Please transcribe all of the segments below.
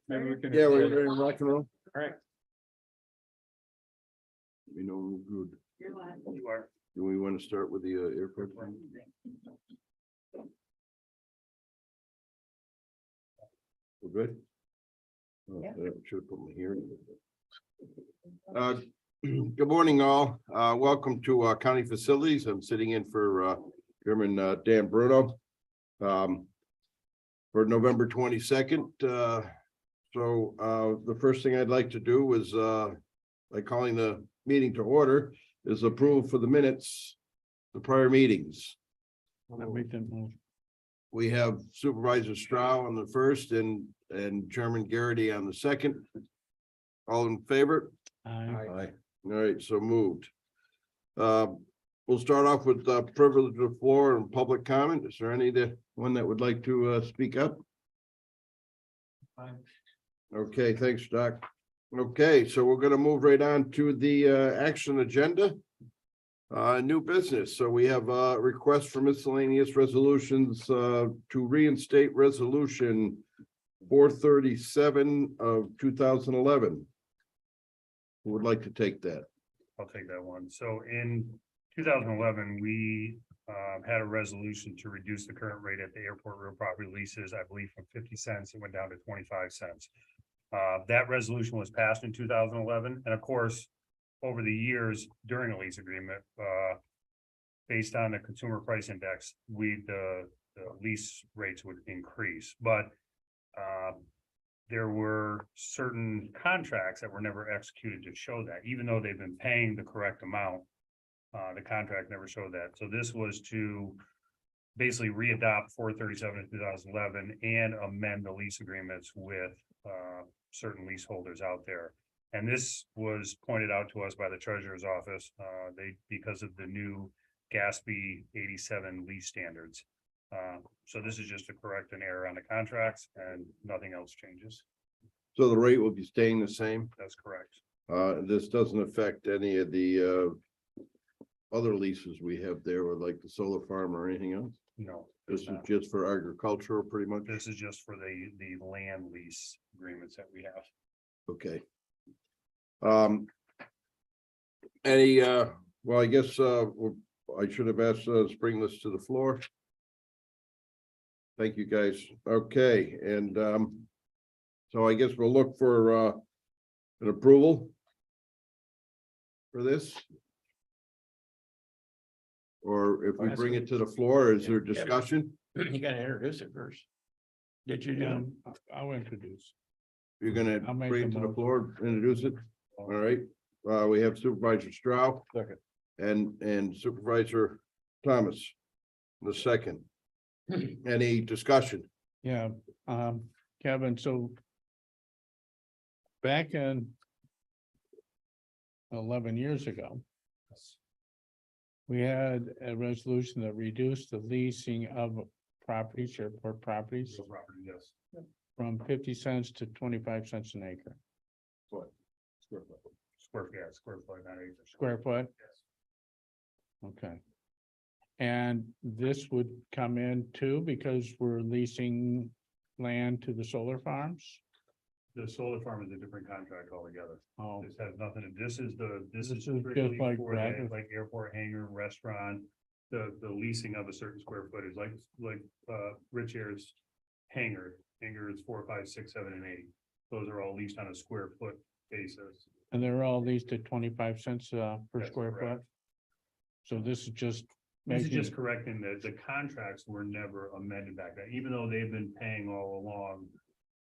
Maybe we can. Yeah, we're ready to rock and roll. All right. We know we're good. You are. Do we want to start with the airport? We're good? Yeah. I should have put my hearing. Good morning, all. Welcome to County Facilities. I'm sitting in for Chairman Dan Bruno for November 22nd. So the first thing I'd like to do is like calling the meeting to order is approval for the minutes, the prior meetings. We have Supervisor Stroud on the first and Chairman Garrity on the second. All in favor? Aye. All right, so moved. We'll start off with the privilege of the floor and public comment. Is there anyone that would like to speak up? Okay, thanks, Doc. Okay, so we're gonna move right on to the action agenda. New business. So we have a request for miscellaneous resolutions to reinstate resolution 437 of 2011. Who would like to take that? I'll take that one. So in 2011, we had a resolution to reduce the current rate at the airport real property leases, I believe from 50 cents, it went down to 25 cents. That resolution was passed in 2011. And of course, over the years during a lease agreement, based on the consumer price index, the lease rates would increase. But there were certain contracts that were never executed to show that, even though they've been paying the correct amount, the contract never showed that. So this was to basically readopt 437 in 2011 and amend the lease agreements with certain leaseholders out there. And this was pointed out to us by the treasurer's office, because of the new GASB 87 lease standards. So this is just to correct an error on the contracts and nothing else changes. So the rate will be staying the same. That's correct. This doesn't affect any of the other leases we have there, or like the solar farm or anything else. No, This is just for agricultural, pretty much. this is just for the land lease agreements that we have. Okay. Well, I guess I should have asked us to bring this to the floor. Thank you, guys. Okay, and so I guess we'll look for an approval for this. Or if we bring it to the floor, is there discussion? You gotta introduce it first. Did you do? I'll introduce. You're gonna I'll make bring it the to the motion. floor, introduce it? All right, we have Supervisor Stroud. Second. And Supervisor Thomas. The second. Any discussion? Yeah, Kevin, so back in 11 years ago, we had a resolution that reduced the leasing of properties, airport properties, Real property, yes. from 50 cents to 25 cents an acre, Square foot, not acres. square foot. Yes. Okay. And this would come in too, because we're leasing land to the solar farms? The solar farm is a different contract altogether. Oh, This has nothing to, this is This is strictly just like for the, regular- like airport hangar, restaurant, the leasing of a certain square footage, like Rich Air's hangar is 4, 5, 6, 7, and 8. Those are all leased on a square foot basis. and they're all leased at 25 cents per That's square foot? correct. So this is just This is making, just correcting that the contracts were never amended back then, even though they've been paying all along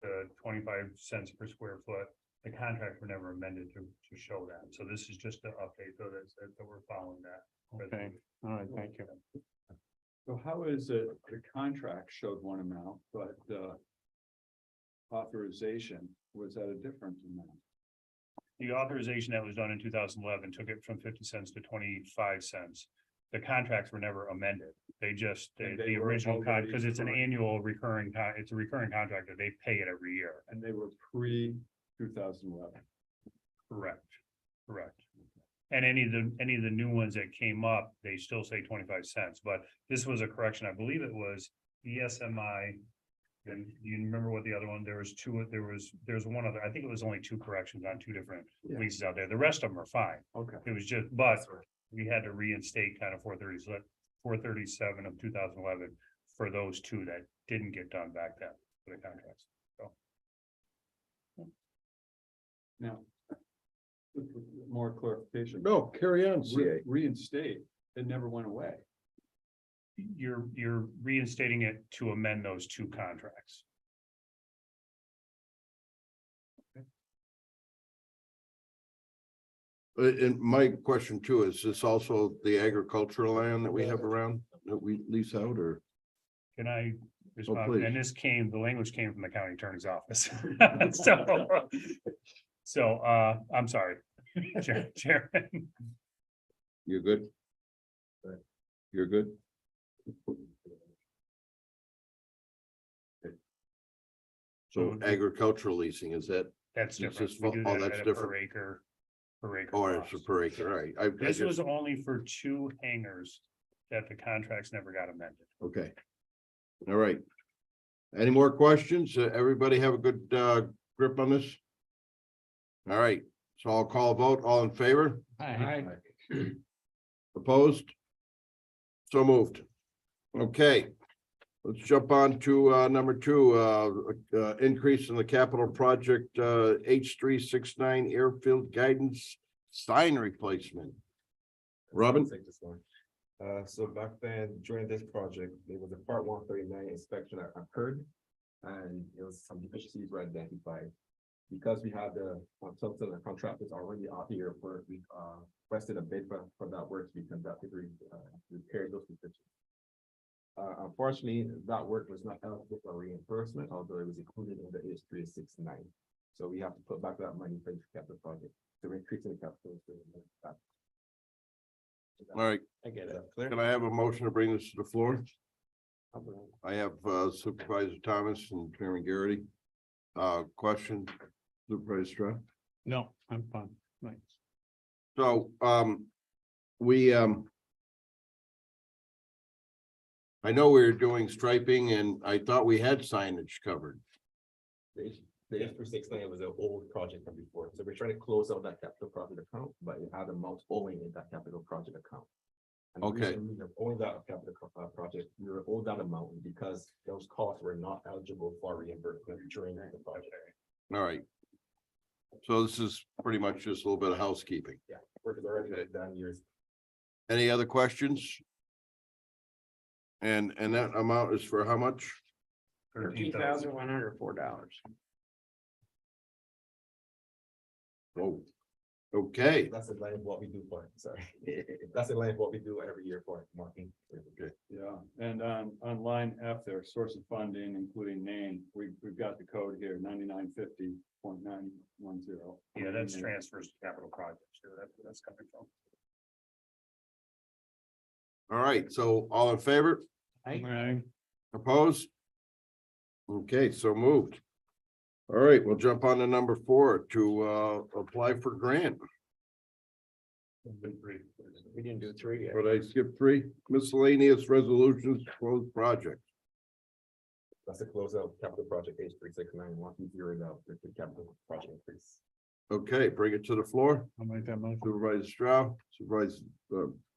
the 25 cents per square foot. The contracts were never amended to show that. So this is just to update so that we're following that. okay, all right, thank you. So how is it, the contract showed one amount, but the authorization was at a different amount? The authorization that was done in 2011 took it from 50 cents to 25 cents. The contracts were never amended. They just, And they the were original already because it's an correct. annual recurring, it's a recurring contract that they pay it every year. And they were pre-2011. Correct. And any of the new ones that came up, they still say 25 cents, but this was a correction. I believe it was ESMI And you remember what the other one, there was one other, I think it was only two corrections on two different Yeah. leases out there. The rest of them are fine. Okay. It was just, but we had to reinstate kind of 437 of 2011 for those two that didn't get done back then for the contracts. Now. More clarification. No, carry on, CA. Reinstate, it never went away. You're reinstating it to amend those two contracts. And my question too, is this also the agricultural land that we have around that we lease out or? Can I respond? please. And the language came from the county attorney's office. So, I'm sorry, Chairman. You're good? You're good? So agricultural leasing, is that, That's It's different. just We do oh, that that's at a different. per acre. Per acre. oh, it's a cost. per acre, all right. I This just- was only for two hangars that the contracts never got amended. Okay. All right. Any more questions? Everybody have a good grip on this? All right, so I'll call a vote. All in favor? Aye. Opposed? So moved. Okay. Let's jump on to number two, increase in the capital project H369 airfield guidance sign replacement. Robin? Take this one. So back then, during this project, there was a part 139 inspection that occurred. And it was some deficiencies were identified. Because we had the consultant and contractors already out here for, we requested a bid for that work to be conducted, repair those deficiencies. Unfortunately, that work was not eligible for reimbursement, although it was included in the H369. So we have to put back that money for the capital project, to increase the capital. All right, I get it. can I have a motion to bring this to the floor? I have Supervisor Thomas and Chairman Garrity. Question, Supervisor Stroud? No, I'm fine. Thanks. So, we, I know we were doing striping and I thought we had signage covered. The H369 was an old project from before, so we're trying to close out that capital project account, but it had amounts owing in that capital project account. And the Okay. reason we were owing that capital project, we were owed that amount because those costs were not eligible for reimbursement during the project. All right. So this is pretty much just a little bit of housekeeping. Yeah, work is already been done years. Any other questions? And that amount is for how much? $13,104. Oh, okay. That's in line with what we do for it, sorry. That's in line with what we do every year for it, marking. Okay. Yeah, and on line F there, source of funding, including name, we've got the code here, 9950.910. Yeah, that's transfers to capital projects. So that's where that's coming from. All right, so all in favor? Aye. Opposed? Okay, so moved. All right, we'll jump on to number 4 to apply for grant. We didn't do 3 yet. But I skipped 3 miscellaneous resolutions, closed project. That's the closeout capital project H369, walking through the capital project increase. Okay, bring it to the floor. I'll make that motion. Supervisor Stroud, Supervisor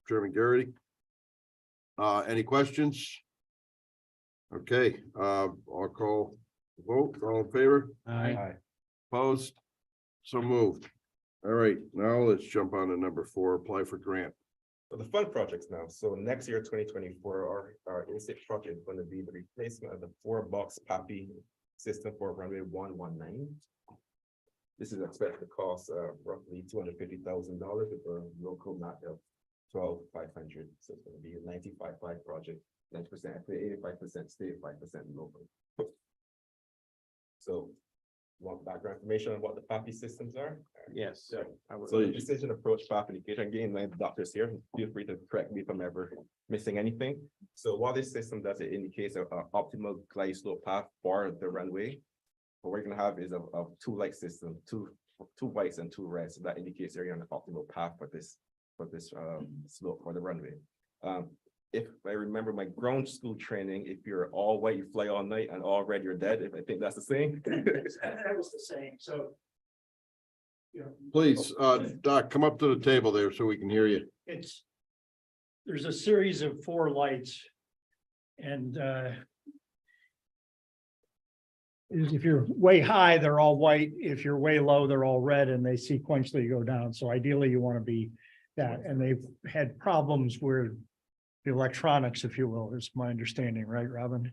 Chairman Garrity. Any questions? Okay, I'll call the vote. All in favor? Aye. Opposed? So moved. All right, now let's jump on to number 4, apply for grant. So the fund projects now, so next year, 2024, our in-state project is going to be the replacement of the 4-box PAPI system for runway 119. This is expected to cost roughly $250,000 with a local match of 12,500. So it's going to be a 95.5 project, 90%, 85% state, 5% local. So, want background information on what the PAPI systems are? Yes. Yeah. I would- So the decision approach path indication, again, my doctors here, feel free to correct me if I'm ever missing anything. So what this system does, it indicates a optimal glide slope path for the runway. What we're gonna have is a 2 light system, two whites and 2 reds. So that indicates area on the optimal path for this slope for the runway. if I remember my ground school training, if you're all white, you fly all night, and all red, you're dead. If I think that's the same. That was the same, so. You know, Please, Doc, come up to the table there so we can hear you. there's a series of 4 lights. And if you're way high, they're all white. If you're way low, they're all red, and they sequentially go down. So ideally you want to be that. And they've had problems where the electronics, if you will, is my understanding, right, Robin?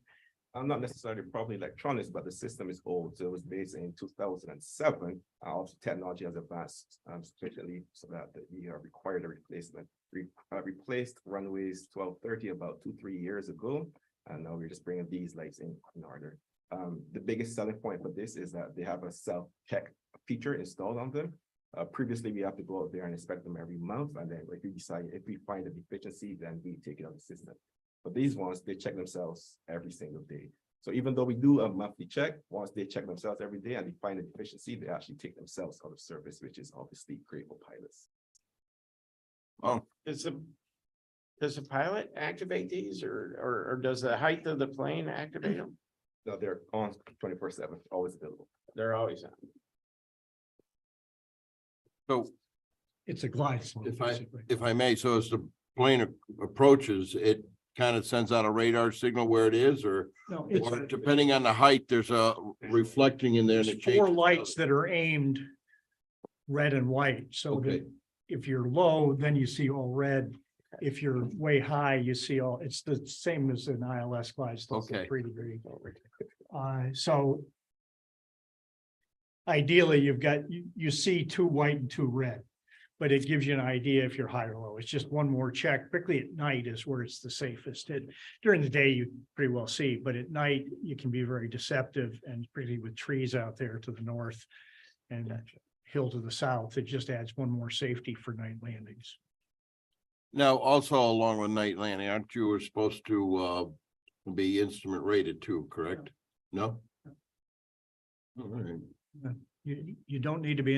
I'm not necessarily probably electronics, but the system is old. So it was based in 2007. Also, technology has advanced, especially so that we are required a replacement. We replaced runways 1230 about 2-3 years ago, and now we're just bringing these lights in order. The biggest selling point for this is that they have a self-check feature installed on them. Previously, we have to go out there and inspect them every month, and then if we find a deficiency, then we take it out of the system. But these ones, they check themselves every single day. So even though we do a monthly check, once they check themselves every day and they find a deficiency, they actually take themselves out of service, which is obviously great for pilots. Oh, Does the pilot activate these or does the height of the plane activate them? No, they're on 24/7, always available. They're always on. so It's a glide slope. if I may, so as the plane approaches, it kind of sends out a radar signal where it is, or No, it's depending on the height, there's a reflecting in there. and it there's 4 changes lights that are aimed red and white, so Okay. that if you're low, then you see all red. If you're way high, you see all, it's the same as an ILS glide slope, Okay. 3 degree. So ideally, you see 2 white and 2 red, but it gives you an idea if you're high or low. It's just one more check, particularly at night is where it's the safest. During the day, you pretty well see, but at night, you can be very deceptive, and particularly with trees out there to the north and hill to the south, it just adds one more safety for night landings. Now, also along with night landing, aren't you supposed to be instrument rated too, correct? No? All right. You don't need to be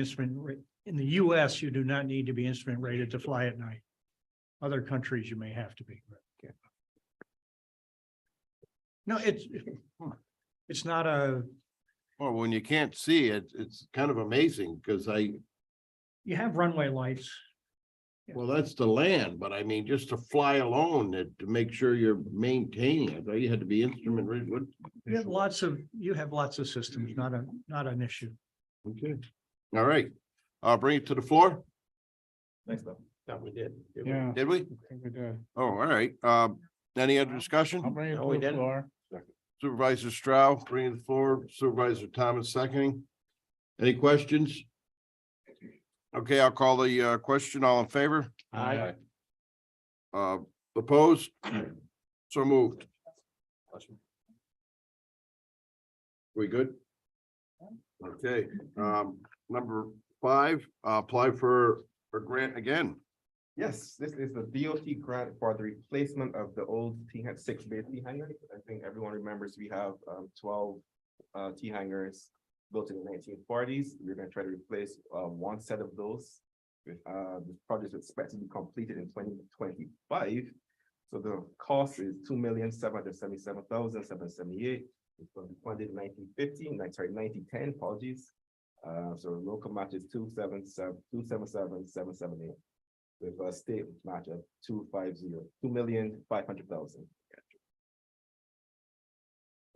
in the US, you do not need to be instrument rated to fly at night. Other countries, you may have to be. No, it's not a, Well, when you can't see it, it's kind of amazing because you have runway lights. well, that's the land, but I mean, just to fly alone, to make sure you're maintaining it, you had to be instrument rated. You have lots of systems, not an issue. Okay, all right. I'll bring it to the floor. Thanks, though. That we did. Did we? I think we did. Oh, all right. Any other I'll discussion? bring it No, we to the didn't. floor. Supervisor Stroud, bring it to the floor. Supervisor Thomas seconding. Any questions? Okay, I'll call the question. All in favor? Aye. Opposed? So moved. We good? Okay, number 5, apply for a grant again. Yes, this is the DOT grant for the replacement of the old T-6 bay T hangar. I think everyone remembers we have 12 T hangars built in the 1940s. We're going to try to replace one set of those. This project is expected to be completed in 2025. So the cost is $2,777,778. It's going to be funded in 1910, apologies. So local match is 277,778. With a state match of 2,500,000.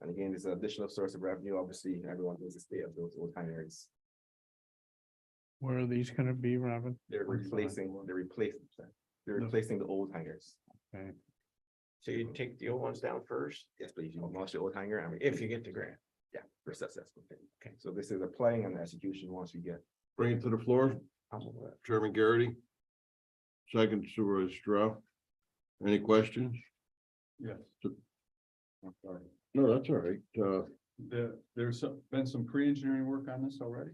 And again, there's an additional source of revenue. Obviously, everyone knows the state of those old hangars. Where are these gonna be, Robin? They're replacing the old hangars. Okay. So you take the old ones down first, Yes, please, you demolish the old hangar. I mean, if you get the grant. yeah, for successful. Okay, so this is a planning and execution once we get. Bring it to the floor. Chairman Garrity. Second, Supervisor Stroud. Any questions? Yes. I'm sorry. No, that's all right. There's been some pre-engineering work on this already?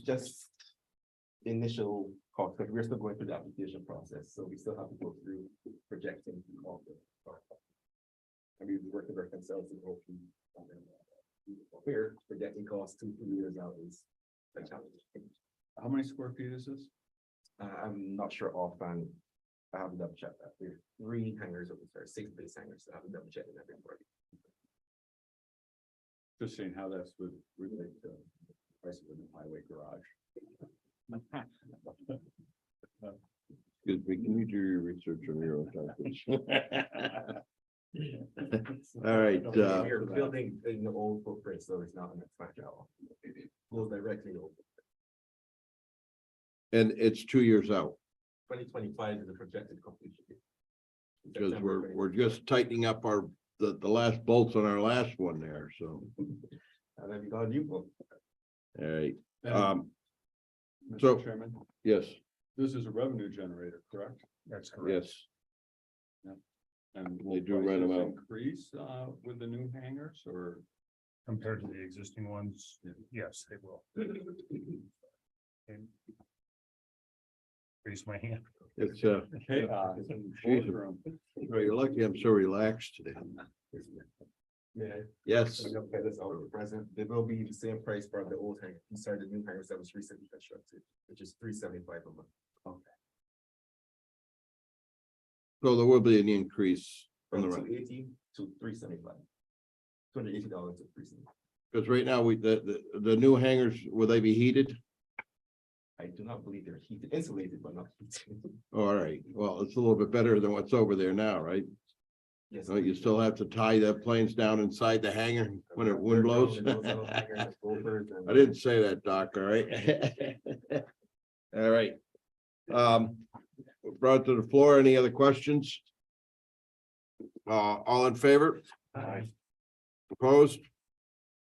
Just initial cost, because we're still going through the application process, so we still have to go through projecting all the. And we've worked with our consultants and hopefully. We're projecting costs 2-3 years out is a challenge. How many square feet is this? I'm not sure offhand. I haven't double checked that. There's 3 hangars over there, 6 base hangars. I haven't double checked that before. Just seeing how that's would relate to the price of a new highway garage. Excuse me, can you do your research on your own time? All right, We're building in the old footprint, so it's not an expansion at all. Goes directly over. and it's 2 years out, 2025 is the projected completion date. because September we're just tightening up the last bolts on our last one there, so, 20. And then we got a new book. all right, And, so- Mr. Chairman, yes, this is a revenue generator, correct? That's correct. yes. And They will do rent 'em prices out. increase with the new hangars or? Compared to the existing ones, yes, they will. And raise my hand. It's, Chaos in Jeez. boardroom. well, you're lucky I'm so relaxed today. Yeah. Yes, So okay, that's all present. They will be the same price for the old hangar. These are the new hangars that was recently constructed, which is $375 a month. so there will be an increase on From the rent, 280 to $375. $280 to $375. because right now, the new hangars, will they be heated? I do not believe they're heated, insulated, but not heated. Oh, all right, well, it's a little bit better than what's over there now, right? Yes. Oh, you still have to tie the planes down inside the hangar when it wind blows? I didn't say that, Doc, all right? All right. Brought to the floor, any other questions? All in favor? Aye. Opposed?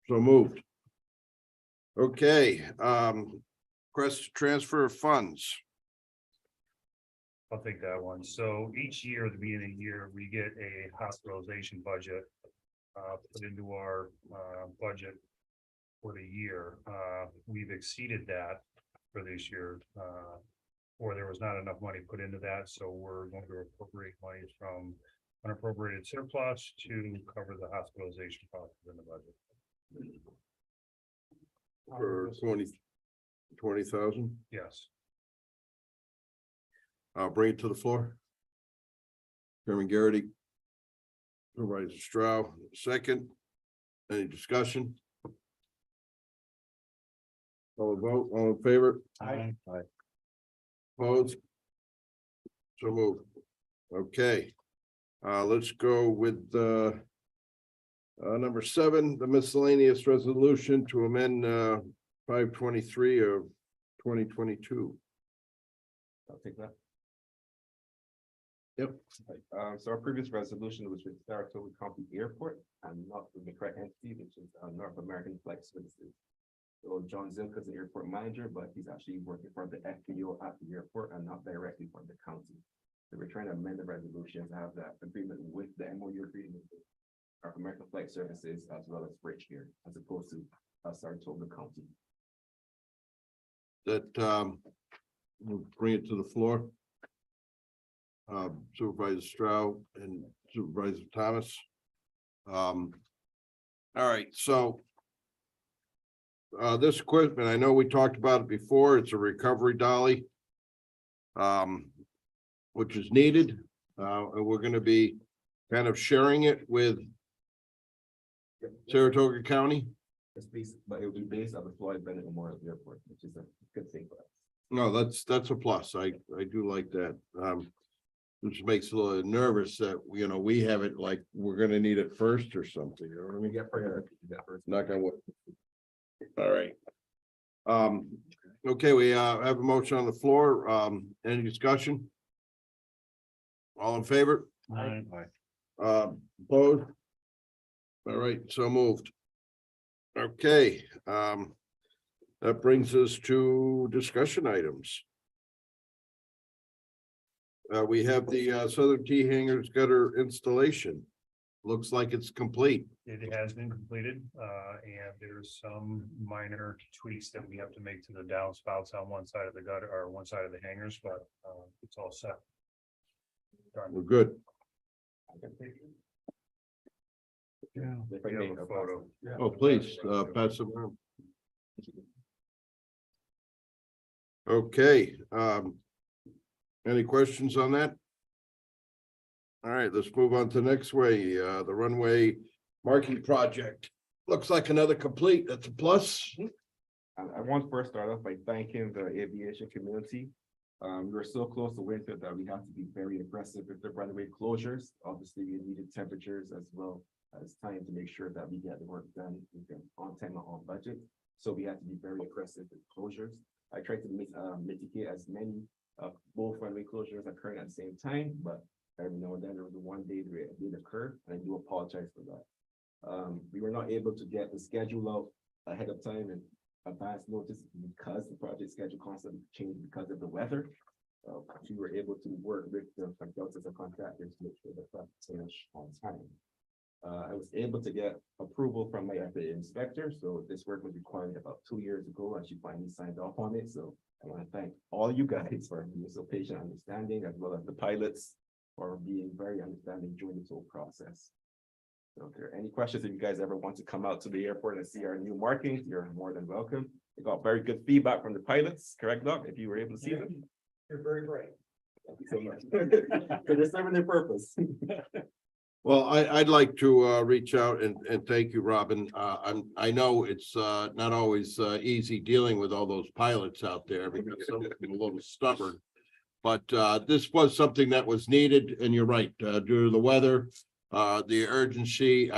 So moved. Okay, request to transfer of funds. I'll take that one. So each year, at the beginning of the year, we get a hospitalization budget. Put into our budget for the year. We've exceeded that for this year. Or there was not enough money put into that, so we're going to appropriate money from unappropriated surplus to cover the hospitalization costs in the budget. For 20,000. Yes. I'll bring it to the floor. Chairman Garrity. Supervisor Stroud, second. Any discussion? All vote, all in favor? Aye. Opposed? So moved. Okay. Let's go with number 7, the miscellaneous resolution to amend 523 of 2022. I'll take that. Yep. So our previous resolution was with Saratoga County Airport and not with the correct entity, which is North American Flight Services. So John Zilka is the airport manager, but he's actually working for the FBO at the airport and not directly for the county. So we're trying to amend the resolution to have that agreement with the MOU agreement with North American Flight Services as well as Bridgeport, as opposed to Saratoga County. That we'll bring it to the floor. Supervisor Stroud and Supervisor Thomas. All right, so this equipment, I know we talked about it before, it's a recovery dolly. Which is needed, and we're gonna be kind of sharing it with Saratoga County. It's based, but it will be based on the Floyd Bennett Memorial Airport, which is a good thing for us. No, that's a plus. I do like that. Which makes it a little nervous that, you know, we have it like we're gonna need it first or something, you know what I We mean? get priority to that first. Knock on wood. All right. Okay, we have a motion on the floor. Any discussion? All in favor? Aye. Opposed? All right, so moved. Okay, that brings us to discussion items. We have the Southern T hangers gutter installation. Looks like it's complete. It has been completed, and there's some minor tweaks that we have to make to the downspouts on one side of the gutter or one side of the hangers, but it's all set. Done. We're good. Yeah. If I We may, have a I'll photo. pass it. Oh, please, pass it around. Okay, any questions on that? All right, let's move on to the next way, the runway marking project. Looks like another complete, that's a plus. I want to first start off by thanking the aviation community. We were so close to winter that we have to be very aggressive with the runway closures. Obviously, we needed temperatures as well as time to make sure that we get the work done on time and on budget. So we had to be very aggressive with closures. I tried to mitigate as many of both runway closures occurring at the same time, but every now and then there was one day that it did occur, and I do apologize for that. We were not able to get the schedule out ahead of time and advance notice because the project schedule constantly changed because of the weather. We were able to work with the consultants and contractors to make sure the project finished on time. I was able to get approval from my FAA inspector, so this work was required about 2 years ago, and she finally signed off on it. So I want to thank all you guys for being so patient and understanding, as well as the pilots for being very understanding during this whole process. So if there are any questions, if you guys ever want to come out to the airport and see our new markings, you're more than welcome. We got very good feedback from the pilots, correct, Doc? If you were able to see them. You're very bright. Thank you so much. So they're serving their purpose. Well, I'd like to reach out and thank you, Robin. I know it's not always easy dealing with all those pilots out there because some of them are a little stubborn. But this was something that was needed, and you're right, due to the weather, the urgency,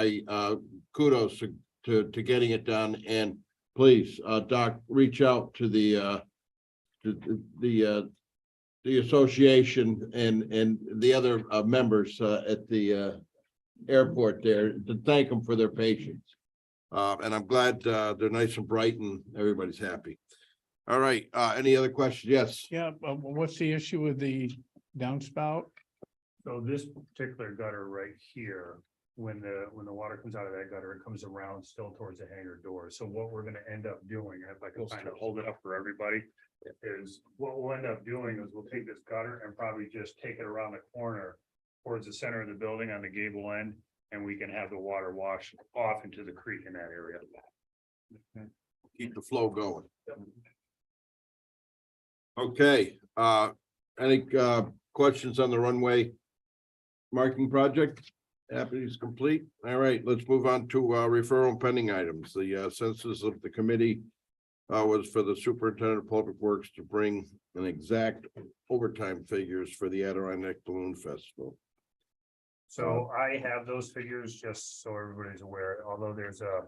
kudos to getting it done. And please, Doc, reach out to the association and the other members at the airport there to thank them for their patience. And I'm glad they're nice and bright and everybody's happy. All right, any other questions? Yes. Yeah, but what's the issue with the downspout? So this particular gutter right here, when the water comes out of that gutter, it comes around still towards the hangar door. So what we're gonna end up doing, if I can kind of hold it up for everybody, is what we'll end up doing is we'll take this gutter and probably just take it around the corner towards the center of the building on the gable end, and we can have the water wash off into the creek in that area. Keep the flow going. Okay, any questions on the runway marking project? Happy is complete. All right, let's move on to referral and pending items. The census of the committee was for the superintendent of public works to bring an exact overtime figures for the Adirondack Balloon Festival. So I have those figures just so everybody's aware, although there's a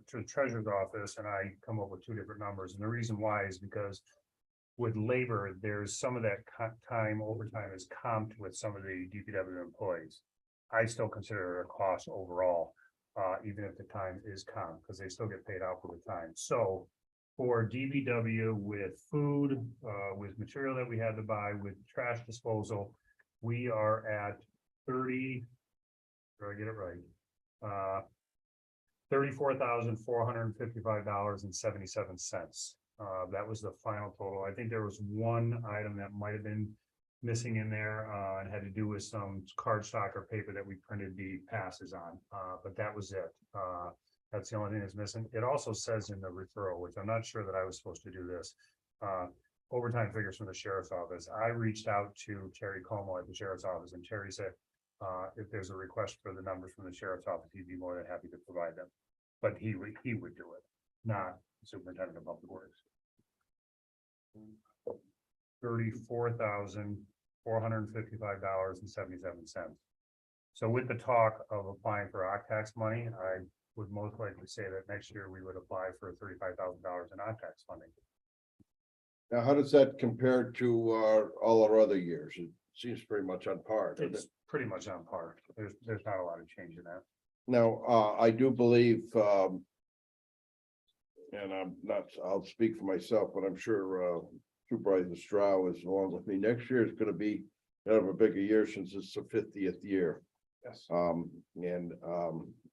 to the treasurer's office and I come up with two different numbers. And the reason why is because with labor, there's some of that time overtime is comped with some of the DPW employees. I still consider it a cost overall, even if the time is comped, because they still get paid out for the time. So for DPW with food, with material that we had to buy, with trash disposal, we are at 30, do I get it right? $34,455.77. That was the final total. I think there was one item that might have been missing in there and had to do with some cardstock or paper that we printed the passes on, but that was it. That's the only thing that's missing. It also says in the referral, which I'm not sure that I was supposed to do this, overtime figures from the sheriff's office. I reached out to Terry Como at the sheriff's office, and Terry said if there's a request for the numbers from the sheriff's office, he'd be more than happy to provide them. But he would do it, not the superintendent of public works. $34,455.77. So with the talk of applying for OCTAX money, I would most likely say that next year we would apply for $35,000 in OCTAX funding. Now, how does that compare to all our other years? It seems pretty much on par. doesn't It's it? pretty much on par. There's not a lot of change in that. Now, I do believe, and I'm not, I'll speak for myself, but I'm sure Supervisor Stroh is along with me. Next year is going to be kind of a bigger year since it's the 50th year. Yes.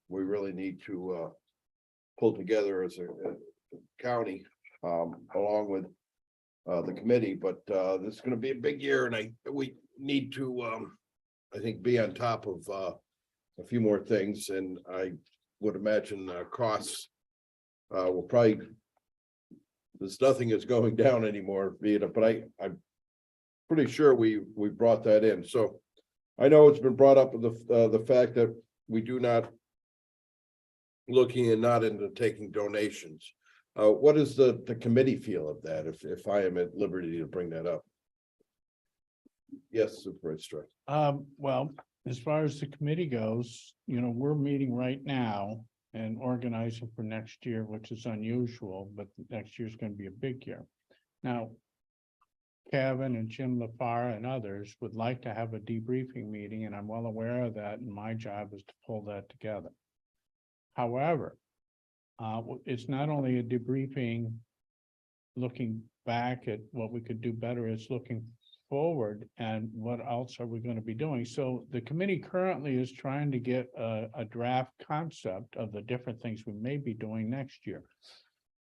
We really need to pull together as a county along with the committee, but this is going to be a big year, and we need to I think be on top of a few more things, and I would imagine costs will probably, there's nothing is going down anymore, but I'm pretty sure we brought that in. So I know it's been brought up with the fact that we do not looking and not into taking donations. What does the committee feel of that, if I am at liberty to bring that up? Yes, Supervisor Stroy. Well, as far as the committee goes, we're meeting right now and organizing for next year, which is unusual, but next year's gonna be a big year. Now, Kevin and Jim LaFar and others would like to have a debriefing meeting, and I'm well aware of that, and my job is to pull that together. However, it's not only a debriefing, looking back at what we could do better, it's looking forward and what else are we going to be doing. So the committee currently is trying to get a draft concept of the different things we may be doing next year.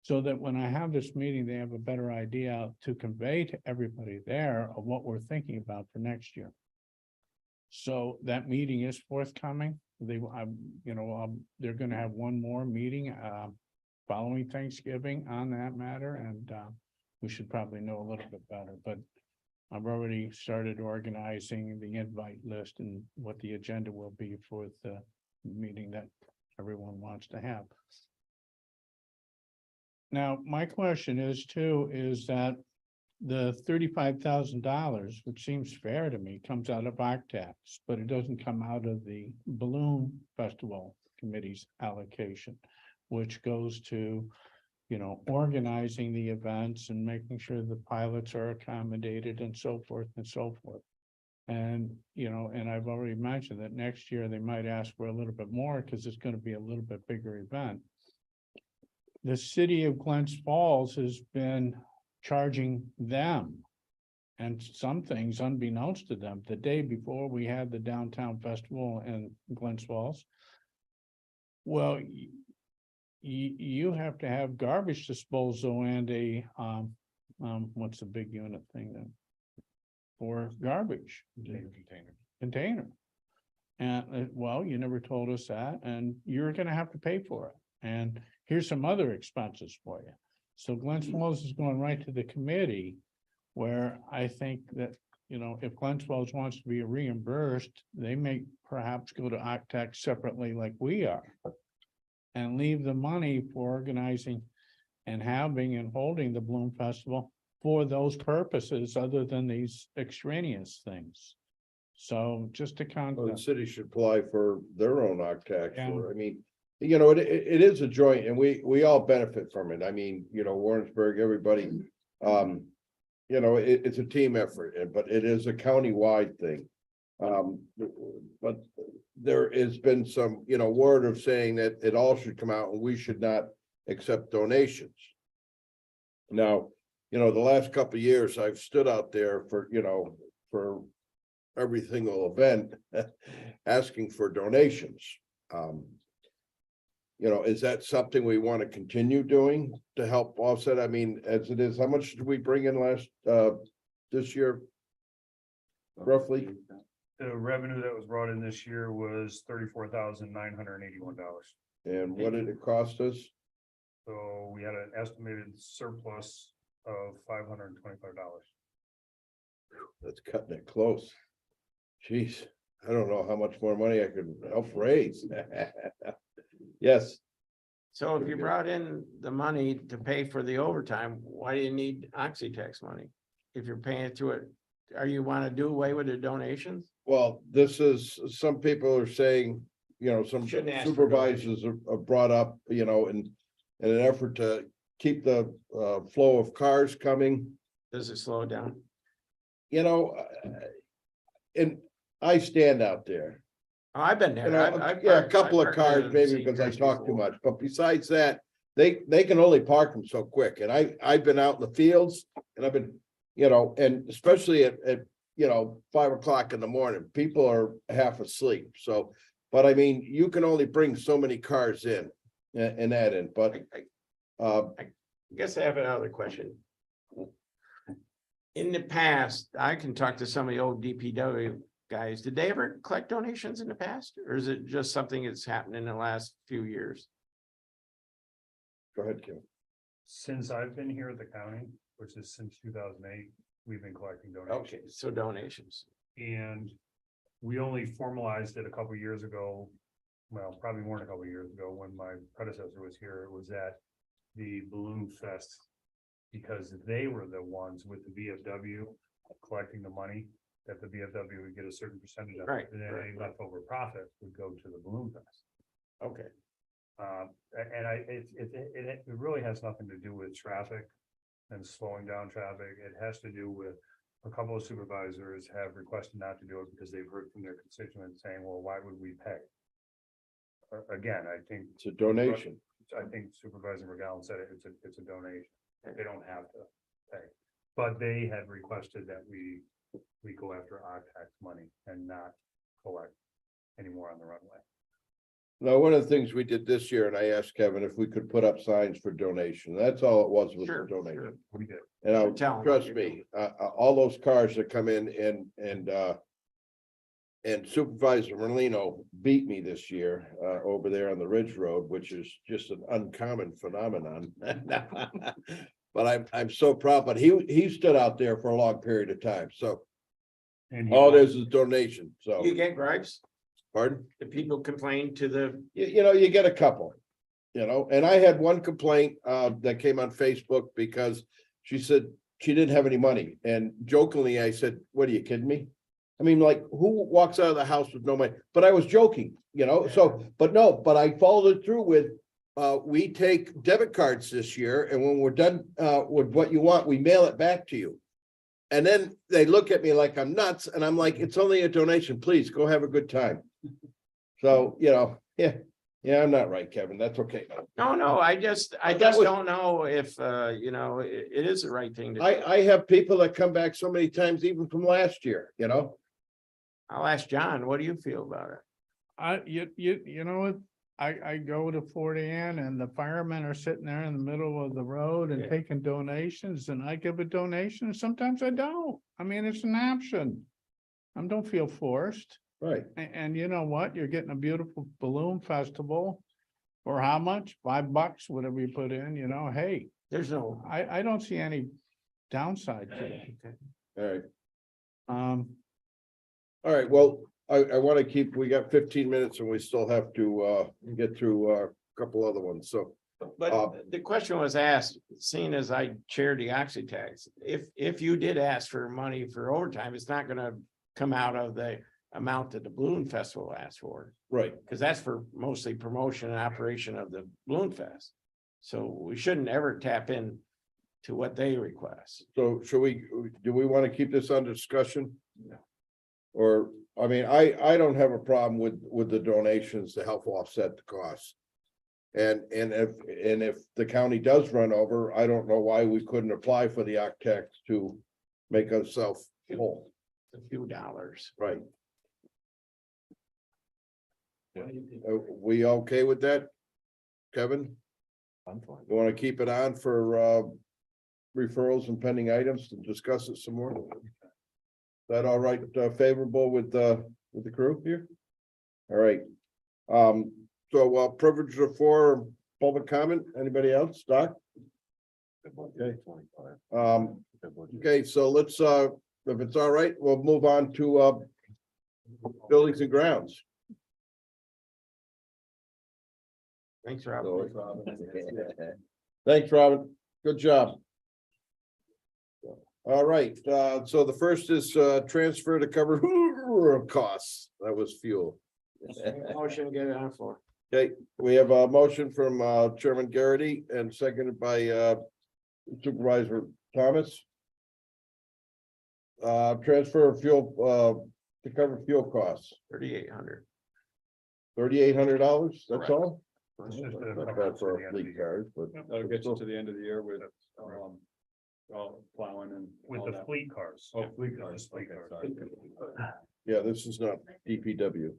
So that when I have this meeting, they have a better idea to convey to everybody there of what we're thinking about for next year. So that meeting is forthcoming. They're going to have one more meeting following Thanksgiving on that matter, and we should probably know a little bit better, but I've already started organizing the invite list and what the agenda will be for the meeting that everyone wants to have. Now, my question is that the $35,000, which seems fair to me, comes out of our tax, but it doesn't come out of the Balloon Festival Committee's allocation, which goes to, organizing the events and making sure the pilots are accommodated and so forth and so forth. And, and I've already mentioned that next year they might ask for a little bit more because it's going to be a little bit bigger event. The city of Glens Falls has been charging them and some things unbeknownst to them. The day before we had the downtown festival in Glens Falls, well, you have to have garbage disposal and a what's the big unit thing then for garbage container. And well, you never told us that, and you're going to have to pay for it. And here's some other expenses for you. So Glens Falls is going right to the committee, where I think that, if Glens Falls wants to be reimbursed, they may perhaps go to OCTEC separately like we are and leave the money for organizing and having and holding the Bloom Festival for those purposes other than these extraneous things. So just to Well, the concept. city should apply for their own OCTAC Yeah. for, it is a joint and we all benefit from it. I mean, Warrensburg, everybody, it's a team effort, but it is a county-wide thing. But there has been some, word of saying that it all should come out and we should not accept donations. Now, the last couple of years I've stood out there for every single event asking for donations. Is that something we want to continue doing to help offset? I mean, as it is, how much did we bring in this year? Roughly? The revenue that was brought in this year was $34,981. And what did it cost us? So we had an estimated surplus of $525. That's cutting it close. Jeez, I don't know how much more money I could help raise. Yes. So if you brought in the money to pay for the overtime, why do you need Oxytex money? If you're paying it through it, you want to do away with the donations? Well, this is, some people are saying, some Shouldn't ask for supervisors are brought up, in an effort to keep the flow of cars coming. Does it slow down? And I stand out there. Oh, I've been there. A couple of cars maybe because I talk too much, but besides that, they can only park them so quick. And I've been out in the fields and I've been, and especially at 5 o'clock in the morning, people are half asleep. So, but I mean, you can only bring so many cars in and that in, but I guess I have another question. In the past, I can talk to some of the old DPW guys. Did they ever collect donations in the past? Or is it just something that's happened in the last few years? go ahead, Kim. Since I've been here at the county, which is since 2008, we've been collecting donations. Okay, so donations. And we only formalized it a couple years ago. Well, probably more than a couple years ago when my predecessor was here. It was at the Balloon Fest. Because they were the ones with the VFW collecting the money, that the VFW would get a certain percentage of Right, it. And then right, any leftover profit would go to the Balloon Fest. Okay, It really has nothing to do with traffic and slowing down traffic. It has to do with a couple of supervisors have requested not to do it because they've heard from their constituents saying, well, why would we pay? Again, I think, It's a donation. I think Supervisor McGowan said it's a donation. They don't have to pay. But they had requested that we go after OCTAX money and not collect anymore on the runway. Now, one of the things we did this year, and I asked Kevin if we could put up signs for donation. That's all it was the sure, donation. sure. We did. And Tell 'em what trust you're me, all those cars that come in and Supervisor Merlino beat me this year, over there on the Ridge Road, which is just an uncommon phenomenon. But I'm so proud, but he stood out there for a long period of time, so And he all it won. is donation, so, You get gripes? pardon? The people complain to the, You get a couple, and I had one complaint, that came on Facebook because she said she didn't have any money, and jokingly I said, what, are you kidding me? I mean, like, who walks out of the house with no money? But I was joking, so, but no, but I followed it through with, we take debit cards this year, and when we're done, with what you want, we mail it back to you. And then they look at me like I'm nuts, and I'm like, it's only a donation, please go have a good time. So, yeah, I'm not right, Kevin, that's okay. no, I But just that was- don't know if, it is the right thing to do. I have people that come back so many times, even from last year, I'll ask John, what do you feel about it? You know what? I go to Fort Ann and the firemen are sitting there in the middle of the road and Yeah. taking donations and I give a donation. and Sometimes I don't. I mean, it's an option. I don't feel forced. Right. And you know what? You're getting a beautiful balloon festival. For how much? $5, whatever you put in, hey, There's no. I don't see any downside to it. All right. Um, All right, well, I want to keep, we got 15 minutes and we still have to get through a couple other ones, so. But the question was asked, seeing as I chaired the oxy tax, if you did ask for money for overtime, it's not gonna come out of the amount that the balloon festival asked for. Right, Cause that's for mostly promotion and operation of the balloon fest. So we shouldn't ever tap in to what they request. so do we want to keep this under discussion? Or, I mean, I don't have a problem with the donations to help offset the costs. And if the county does run over, I don't know why we couldn't apply for the OCTAX to make ourselves whole, A few dollars. right? We okay with that, Kevin? I'm fine. You want to keep it on for referrals and pending items to discuss it some more? Is that all right, favorable with the crew here? All right. So privilege for public comment, anybody else, Doc? Okay. Okay, so let's, if it's all right, we'll move on to buildings and grounds. Thanks, Rob. Thanks, Robin. Good job. All right, so the first is transfer to cover costs. That was fuel. Motion, get it on floor. Okay, we have a motion from Chairman Garrity and seconded by Supervisor Thomas. Transfer of fuel to cover fuel costs, $3,800. $3,800, that's Correct. all? It's just Not a- bad for a fleet cars, but. That'll get you to the end of the year with, all plowing and. With all the that. fleet cars. Oh, fleet cars, Just fleet okay, cars. sorry. Yeah, this is not DPW.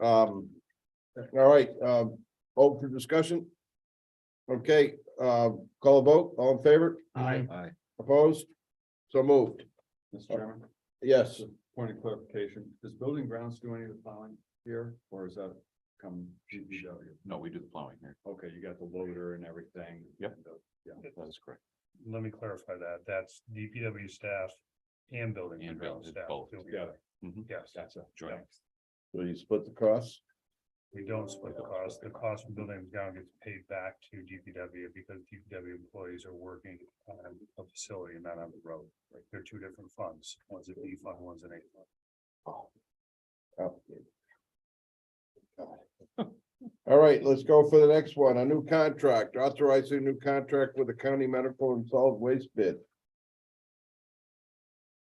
All right, open for discussion. Okay, call a vote, all in favor, Aye. opposed? So moved, Mr. Chairman, yes, point of clarification, does building grounds do any of the plowing here, or is that come GPW? No, we do the plowing here. Okay, you got the loader and everything. Yep. Yeah. That is correct. Let me clarify that. That's DPW staff And building and And ground building, staff. both too. together. Yes. Gotcha. Joint. So you split the costs? We don't split the cost. The cost from building and ground gets paid back to DPW because DPW employees are working on a facility and not on the road. Like they're two different funds. One's a B fund, one's an A fund. Oh. All right, let's go for the next one. A new contract, authorizing a new contract with the county medical and solid waste bid.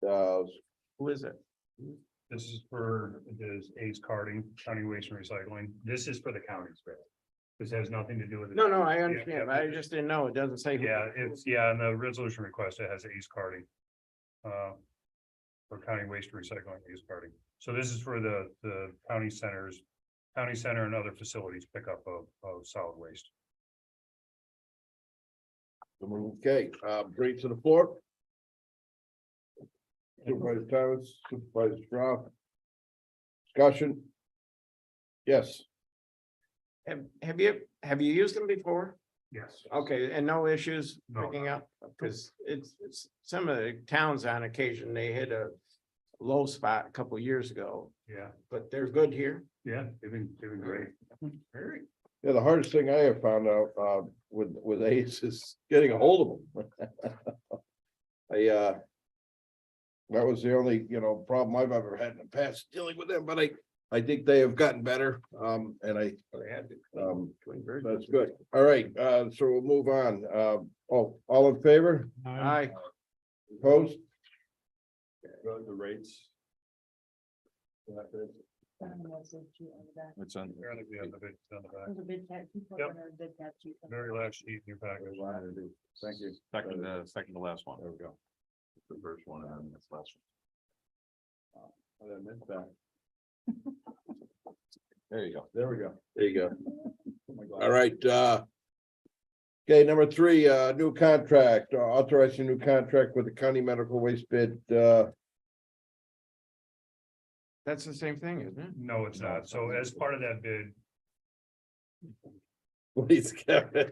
Who is it? This is for this Ace Carding, County Waste and Recycling. This is for the counties, right? This has nothing to do with. the No, counties. I Yeah, understand. yeah. I just didn't know. It doesn't say. who. Yeah, in the resolution request, it has Ace Carding. For County Waste and Recycling, Ace Carding. So this is for the county centers, county center and other facilities pickup of solid waste. Okay, bring it to the floor. Supervisor Thomas, Supervisor Strauss. Discussion. Yes, Have you used them before? Yes. Okay, and no issues No. picking up, because it's some of the towns on occasion, they hit a low spot a couple years ago, Yeah, but they're good here. yeah, they've been great. Very. yeah, the hardest thing I have found out, with Ace is getting a hold of them. That was the only, problem I've ever had in the past dealing with them, but I think they have gotten better, and I, that's good. All right, so we'll move on. All in favor? Aye. Opposed? The rates. It's on. Apparently we have the bid on the back. There's a bid tab. Bid tab sheet. Very last sheet in your package. Thank you. Second to last one. There we go. The first one and then this last I didn't miss that. one. There you go. There we go. There you go. Oh my God. All right, okay, number 3, new contract, authorizing new contract with the county medical waste bid, That's the same thing, isn't it? No, it's not. So as part of that bid. please, Kevin.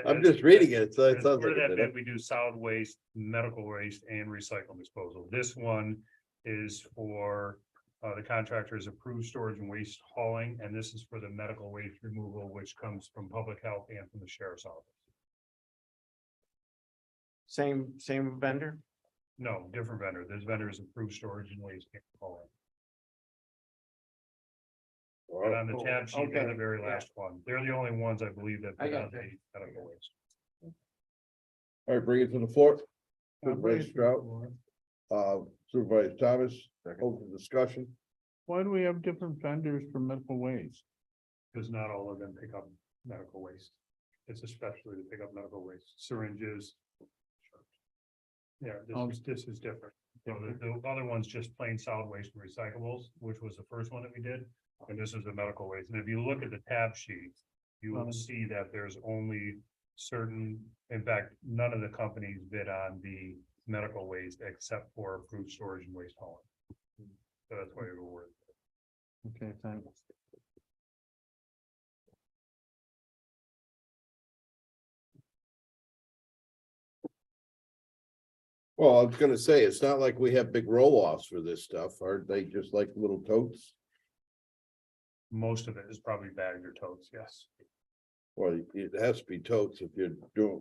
I'm just reading it, so it As sounds part like of that it. bid, we do solid waste, medical waste and recycle disposal. This one is for the contractor's approved storage and waste hauling, and this is for the medical waste removal, which comes from public health and from the sheriff's office. Same vendor? No, different vendor. This vendor is approved storage and waste hauling. And on the tab sheet, they're the very last one. They're the only ones I believe that. I bid got on the medical waste. All right, bring it to the floor. Supervisor Strout, Supervisor Thomas, open discussion. Why do we have different vendors for medical waste? Because not all of them pick up medical waste. It's especially to pick up medical waste, syringes. Yeah, this is different. You know, the other one's just plain solid waste and recyclables, which was the first one that we did. And this is the medical waste. And if you look at the tab sheet, you will see that there's only certain, in fact, none of the companies bid on the medical waste except for approved storage and waste hauling. So that's why it will work. Okay, thanks. Well, I was gonna say, it's not like we have big roll-offs for this stuff, are they just like little totes? Most of it is probably bagged or totes, yes. Well, it has to be totes if you're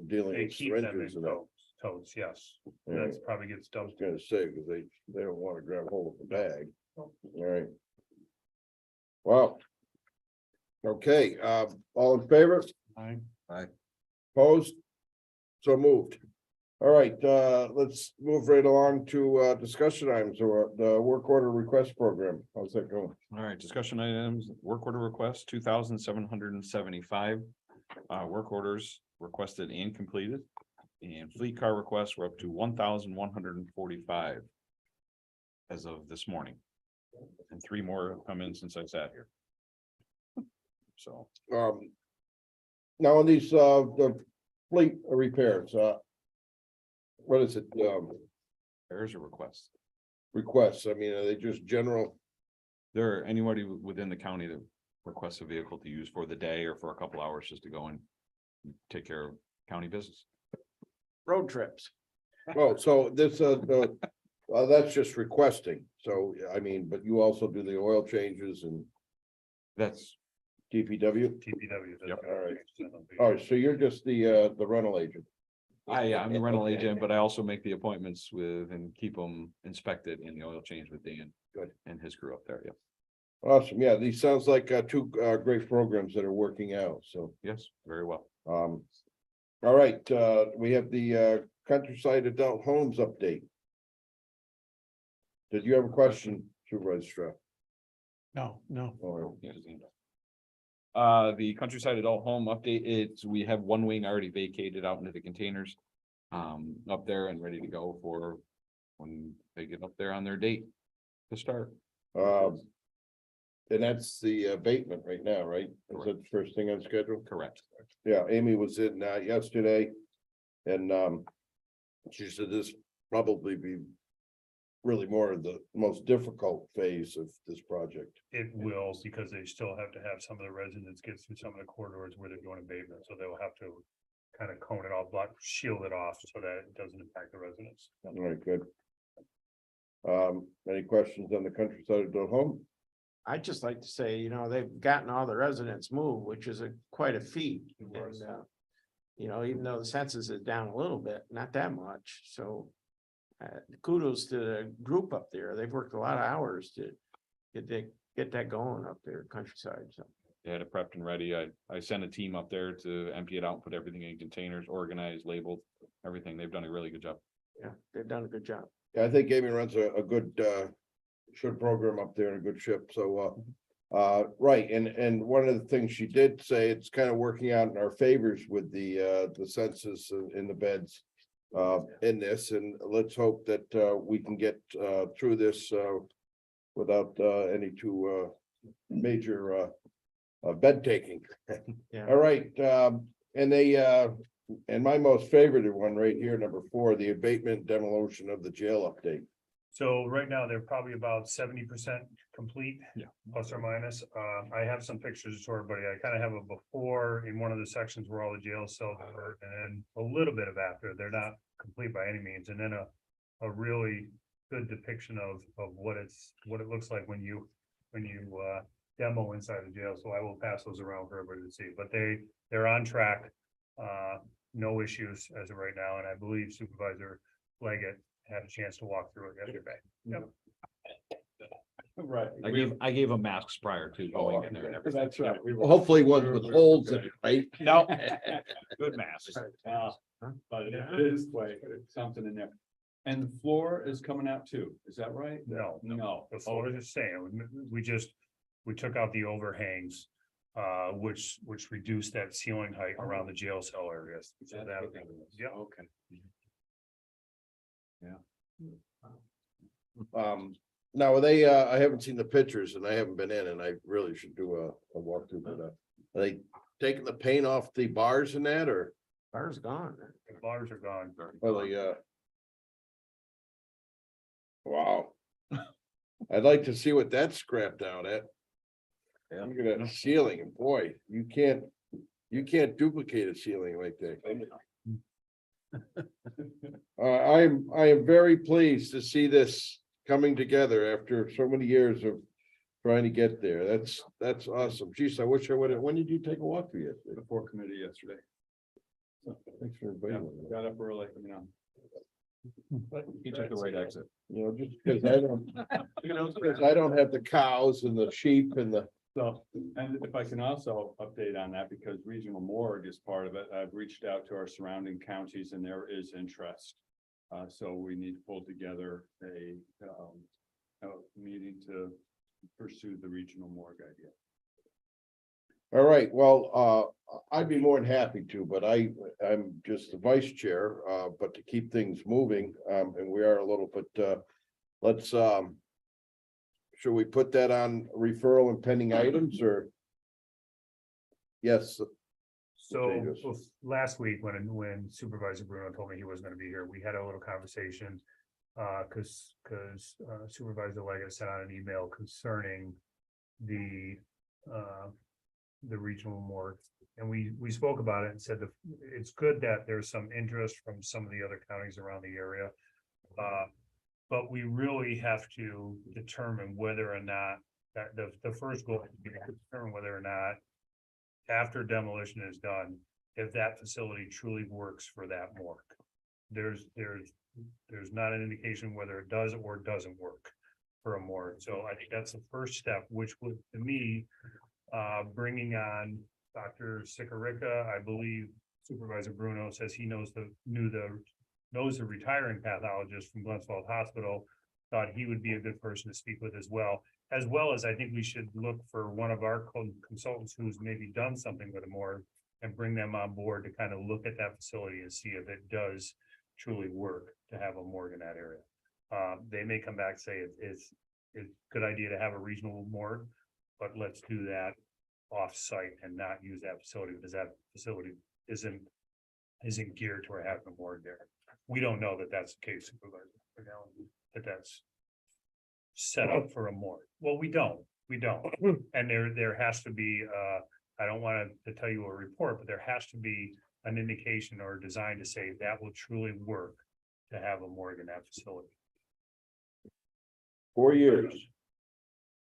dealing They with keep them in syringes and that. totes, yes. Yeah. That's probably gets I was dumped. gonna say, because they don't want to grab hold of the bag. All right. Wow. Okay, all in favor? Aye. Opposed? So moved. All right, let's move right along to discussion items or the work order request program. How's that going? All right, discussion items, work order request, 2,775. Work orders requested and completed. And fleet car requests were up to 1,145. As of this morning. And 3 more have come in since I sat here. So, Now on these the fleet repairs, what is it, there's a request. requests? I mean, are they just general? There, anybody within the county that requests a vehicle to use for the day or for a couple hours just to go and take care of county business. Road trips. Oh, so this, the Well, that's just requesting. So, I mean, but you also do the oil changes and That's, DPW? TPW. does Yep. the All right. changes. All right, so you're just the rental agent. I'm the rental Okay. agent, but I also make the appointments with and keep them inspected in the oil change with Dan. Good. And his crew up there, yeah. Awesome. Yeah, these sounds like two great programs that are working out. So, Yes, very well. all right, we have the countryside adult homes update. Did you have a question, Supervisor Stroud? No, no. Oh, Yeah, his hand up. The countryside adult home update, we have one wing already vacated out into the containers. Up there and ready to go for when they get up there on their date to start. And that's the abatement right now, right? Is that the first thing on schedule? Correct. Yeah, Amy was in yesterday. And she said this probably be really more of the most difficult phase of this project. It will, because they still have to have some of the residents get through some of the corridors where they're doing abatement, so they'll have to kind of cone it off, shield it off so that it doesn't impact the residents. All right, good. Any questions on the countryside adult home? I'd just like to say, you know, they've gotten all the residents moved, which is quite a feat. And, you know, even though the census is down a little bit, not that much, so. Kudos to the group up there. They've worked a lot of hours to get that going up there countryside, so. They had it prepped and ready. I sent a team up there to empty it out, and put everything in containers, organized, labeled, everything. They've done a really good job. Yeah, they've done a good job. Yeah, I think Amy runs a good ship program up there and a good ship, so right, and one of the things she did say, it's kind of working out in our favors with the census in the beds in this, and let's hope that we can get through this without any too major bed taking. Yeah. All right, and they and my most favorite one right here, number 4, the abatement demolition of the jail update. So right now, they're probably about 70% complete. Yeah. Plus or minus. I have some pictures to show everybody. I kind of have a before in one of the sections where all the jail cells were, and a little bit of after. They're not complete by any means, and then a really good depiction of what it looks like when you demo inside the jail. So I will pass those around for everybody to see, but they're on track. No issues as of right now, and I believe Supervisor Leggett had a chance to walk through it yesterday. Yep. Right. I gave them masks prior to going in there and everything. That's right. Hopefully ones with holes in it, right? No. Good masks. But it is quite something in there. And the floor is coming out too, is that right? No, No. the floor is staying. We took out the overhangs, which reduced that ceiling height around the jail cell areas. So That's that, what that is. yeah. Okay. Now they, I haven't seen the pictures and I haven't been in, and I really should do a walkthrough for that. Are they taking the paint off the bars and that, or Bar's gone. The bars are gone. are they, wow. I'd like to see what that's scrapped out at. Look at that ceiling, and boy, you can't duplicate a ceiling like that. I am very pleased to see this coming together after so many years of trying to get there. That's awesome. Geez, I wish I would have, when did you take a walk through yesterday? Before committee yesterday. Thanks for Yeah, inviting me. got up early, you know. He took the right exit. You know, just because I don't have the cows and the sheep and the. So, and if I can also update on that, because regional morgue is part of it, I've reached out to our surrounding counties and there is interest. So we need to pull together a meeting to pursue the regional morgue idea. All right, well, I'd be more than happy to, but I'm just the vice chair, but to keep things moving, and we are a little bit, let's, should we put that on referral and pending items, or? Yes, So Potatoes. last week when Supervisor Bruno told me he was gonna be here, we had a little conversation. Cause Supervisor Leggett sent out an email concerning the regional morgue. And we spoke about it and said that it's good that there's some interest from some of the other counties around the area. But we really have to determine whether or not, that the first goal would be to determine whether or not. After demolition is done, if that facility truly works for that morgue. There's not an indication whether it does or doesn't work for a morgue. So I think that's the first step, which would, to me, bringing on Dr. Sikorica, I believe Supervisor Bruno says he knows the retiring pathologist from Glenswald Hospital. Thought he would be a good person to speak with as well as I think we should look for one of our consultants who's maybe done something with a morgue and bring them on board to kind of look at that facility and see if it does truly work to have a morgue in that area. They may come back and say it's a good idea to have a regional morgue, but let's do that off-site and not use that facility because that facility isn't geared toward having a morgue there. We don't know that that's the case, that that's set up for a morgue. Well, we don't. And there has to be, I don't want to tell you a report, but there has to be an indication or design to say that will truly work to have a morgue in that facility. 4 years.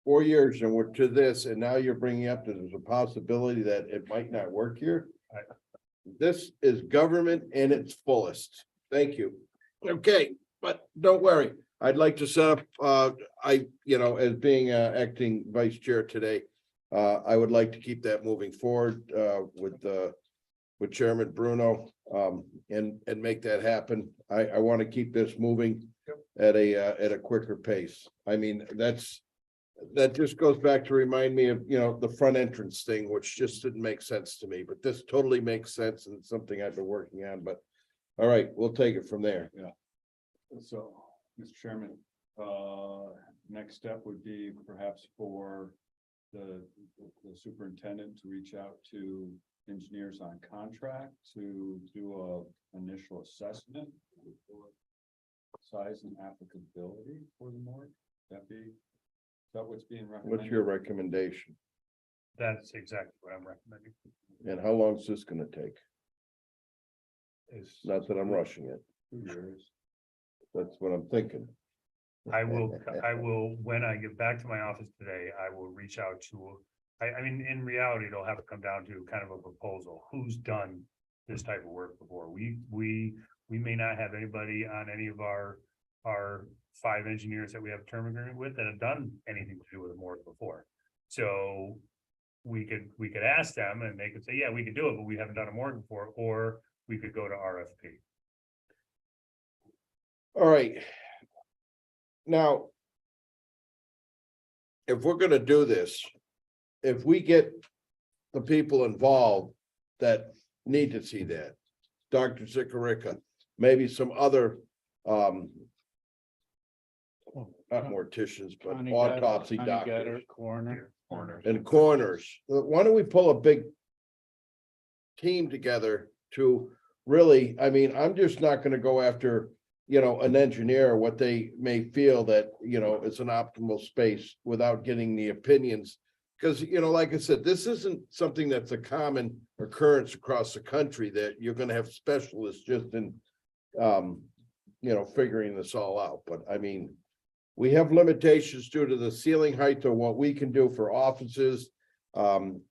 4 years and we're to this, and now you're bringing up that there's a possibility that it might not work here. This is government in its fullest. Thank you. Okay, but don't worry. I'd like to set up, as being acting vice chair today, I would like to keep that moving forward, with Chairman Bruno, and make that happen. I want to keep this moving at a quicker pace. I mean, that just goes back to remind me of, the front entrance thing, which just didn't make sense to me, but this totally makes sense and it's something I've been working on, but all right, we'll take it from there. So, Mr. Chairman, next step would be perhaps for the superintendent to reach out to engineers on contract to do a initial assessment for size and applicability for the morgue. Is that what's being recommended? What's your recommendation? That's exactly what I'm recommending. And how long is this gonna take? Is Not that I'm rushing it. 2 years. That's what I'm thinking. I will, when I get back to my office today, I will reach out to, I mean, in reality, it'll have to come down to kind of a proposal. Who's done this type of work before? We may not have anybody on any of our 5 engineers that we have a term agreement with that have done anything to do with a morgue before. So we could ask them and they could say, yeah, we could do it, but we haven't done a morgue before, or we could go to RFP. All right. Now, if we're gonna do this, if we get the people involved that need to see that, Dr. Sikorica, maybe some other, not morticians, but autopsy doctors Coroner. and coroners. Why don't we pull a big team together to really, I mean, I'm just not gonna go after, an engineer, what they may feel that, it's an optimal space without getting the opinions. Because, like I said, this isn't something that's a common occurrence across the country that you're gonna have specialists just in, figuring this all out. But I mean, we have limitations due to the ceiling height of what we can do for offices. And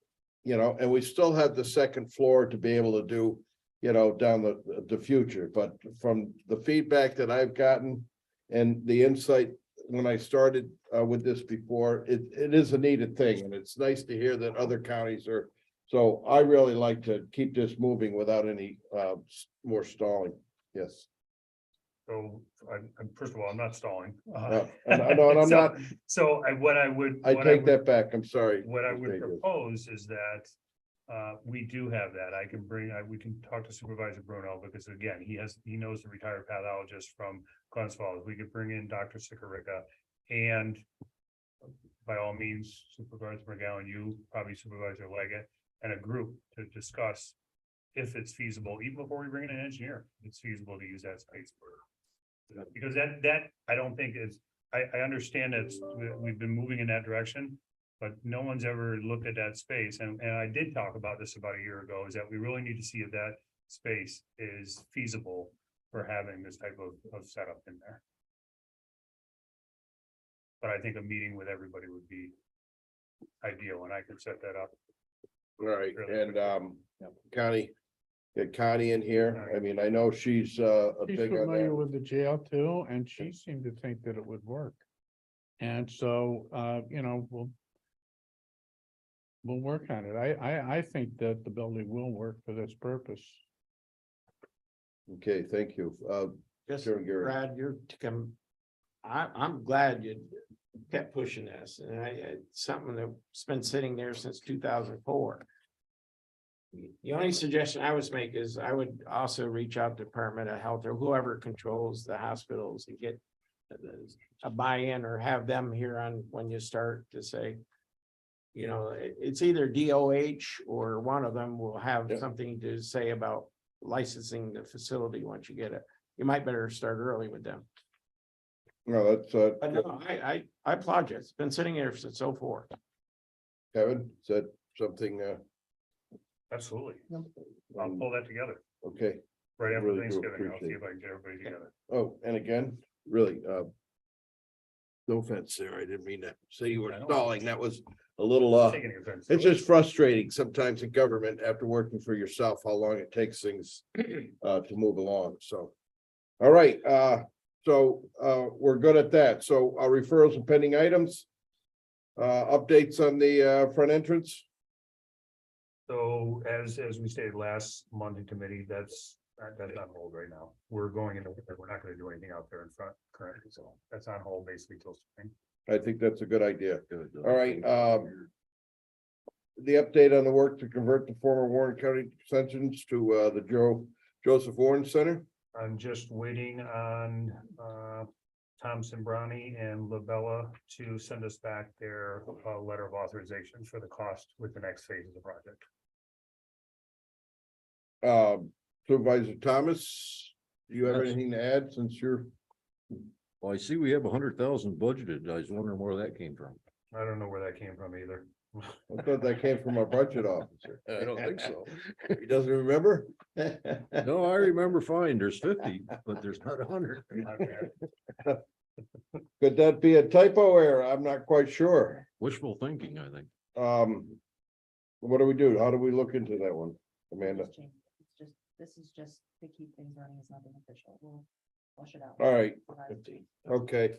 we still have the second floor to be able to do, down the future. But from the feedback that I've gotten and the insight when I started with this before, it is a needed thing. And it's nice to hear that other counties are. So I really like to keep this moving without any more stalling. Yes. So first of all, I'm not stalling. No, and I'm not. So what I take that back. I'm sorry. What I would propose is that we do have that. We can talk to Supervisor Bruno because again, he knows the retired pathologist from Glens Falls. We could bring in Dr. Sikorica and by all means, Supervisor McGowan, you, probably Supervisor Leggett, and a group to discuss if it's feasible, even before we bring in an engineer, it's feasible to use that space for. Because that I don't think is, I understand that we've been moving in that direction, but no one's ever looked at that space. And I did talk about this about a year ago, is that we really need to see if that space is feasible for having this type of setup in there. But I think a meeting with everybody would be ideal, and I could set that up. All right, Really and Yep. Connie, get Connie in here. I mean, I know she's a She's big on familiar that. with the jail too, and she seemed to think that it would work. And so, we'll work on it. I think that the building will work for this purpose. Okay, thank you. Just, Chairman Garrett. Brad, you're to come. I'm glad you kept pushing this, and it's something that's been sitting there since 2004. The only suggestion I would make is I would also reach out to Department of Health or whoever controls the hospitals and get a buy-in or have them here on when you start to say, it's either DOH or one of them will have Yeah. something to say about licensing the facility once you get it. You might better start early with them. No, that's But no, I applaud you. It's been sitting here since '04. Kevin said something, Absolutely. I'll pull that together okay. right after Really do Thanksgiving. I'll see appreciate if I can get everybody together. Oh, and again, really, no offense there. I didn't mean to say you were I know. stalling. That was a little, Taking offense. it's just frustrating sometimes in government after working for yourself, how long it takes things to move along. So. All right, we're good at that. So referrals and pending items. Updates on the front entrance. So as we stated last month in committee, that's on hold right now. We're going into, we're not gonna do anything out there in front currently, so that's on hold basically till spring. I think that's a good idea. All right, the update on the work to convert the former Warren County Extensions to the Joseph Warren Center. I'm just waiting on Thompson Brownie and Labella to send us back their letter of authorization for the cost with the next phase of the project. Supervisor Thomas, do you have Yes. anything to add since you're, Well, I see we have 100,000 budgeted. I was wondering where that came from. I don't know where that came from either. I thought that came from our budget officer. I don't think so. He doesn't remember? No, I remember fine. There's 50, but there's not 100. Could that be a typo error? I'm not quite sure. Wishful thinking, I think. What do we do? How do we look into that one, Amanda? This is just to keep things running. It's nothing official. We'll flush it out. All right, okay.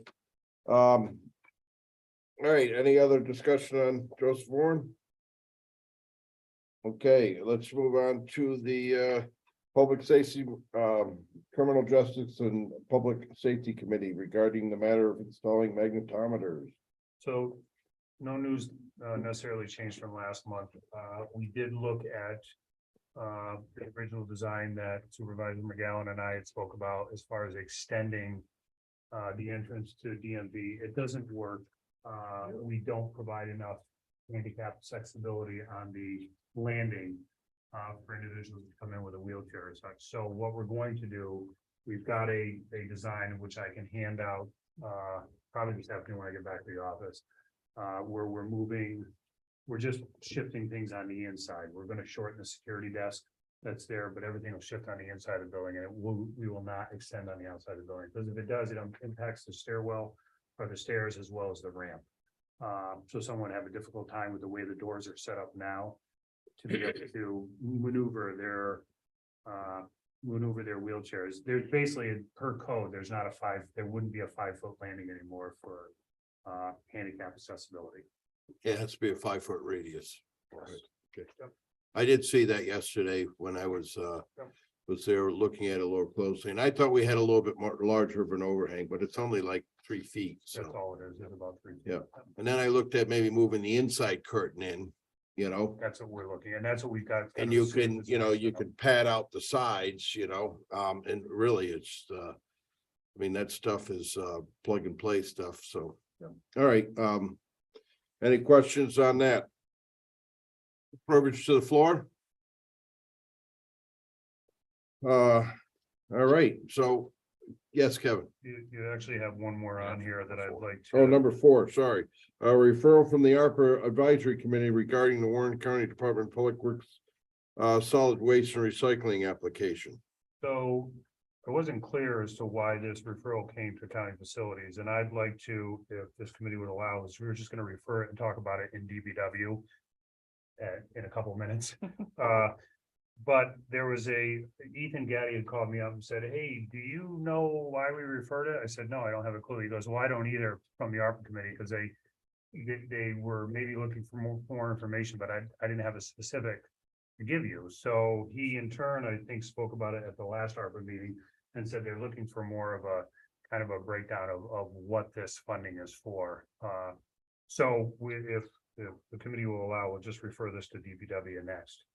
All right, any other discussion on Joseph Warren? Okay, let's move on to the Public Safety, Criminal Justice and Public Safety Committee regarding the matter of installing magnetometers. So no news necessarily changed from last month. We did look at the original design that Supervisor McGowan and I had spoke about as far as extending the entrance to DMV. It doesn't work. We don't provide enough handicap accessibility on the landing for individuals to come in with a wheelchair or such. So what we're going to do, we've got a design which I can hand out probably this afternoon when I get back to the office, where we're just shifting things on the inside. We're going to shorten the security desk that's there, but everything will shift on the inside of the building, and we will not extend on the outside of the building, because if it does, it impacts the stairwell or the stairs as well as the ramp. So someone have a difficult time with the way the doors are set up now to be able to maneuver their wheelchairs. There's basically, per code, there wouldn't be a 5-foot landing anymore for handicap accessibility. It has to be a 5-foot radius. Yes. Okay. I did see that yesterday when I was there looking at it a little closely, and I thought we had a little bit more larger of an overhang, but it's only like 3 feet, That's so. all it is about 3 feet. Yeah. And then I looked at maybe moving the inside curtain in, That's what we're looking, and that's what we've got. and you can, you could pad out the sides, and really it's, I mean, that stuff is plug and play stuff, so. Yeah. All right, any questions on that? Privilege to the floor? All right, so, yes, Kevin. You actually have one more on here that I'd like to. Oh, number 4, sorry. A referral from the ARPA Advisory Committee regarding the Warren County Department of Public Works solid waste and recycling application. So it wasn't clear as to why this referral came to county facilities, and I'd like to, if this committee would allow us, we were just gonna refer it and talk about it in DBW. In a couple minutes, but there was Ethan Gaddy had called me up and said, hey, do you know why we referred it? I said, no, I don't have a clue. He goes, well, I don't either from the ARPA committee, because they were maybe looking for more information, but I didn't have a specific to give you. So he in turn, I think, spoke about it at the last ARPA meeting and said they're looking for more of a kind of a breakdown of what this funding is for. So if the committee will allow, we'll just refer this to DPW next.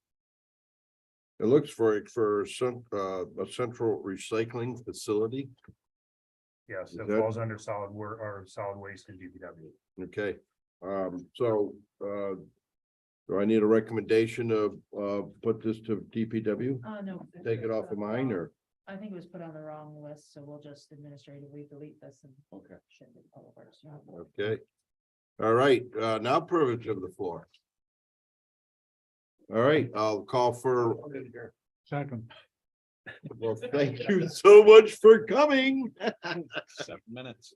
It looks for some, a central recycling facility. Yes, Is it that- falls under solid work or solid waste in DPW. Okay, do I need a recommendation of, put this to DPW? No. Take it off of mine, or? I think it was put on the wrong list, so we'll just administratively delete this and. Okay. Should be public works. Okay. All right, now privilege of the floor. All right, I'll call for, Second. well, thank you so much for coming. 7 minutes.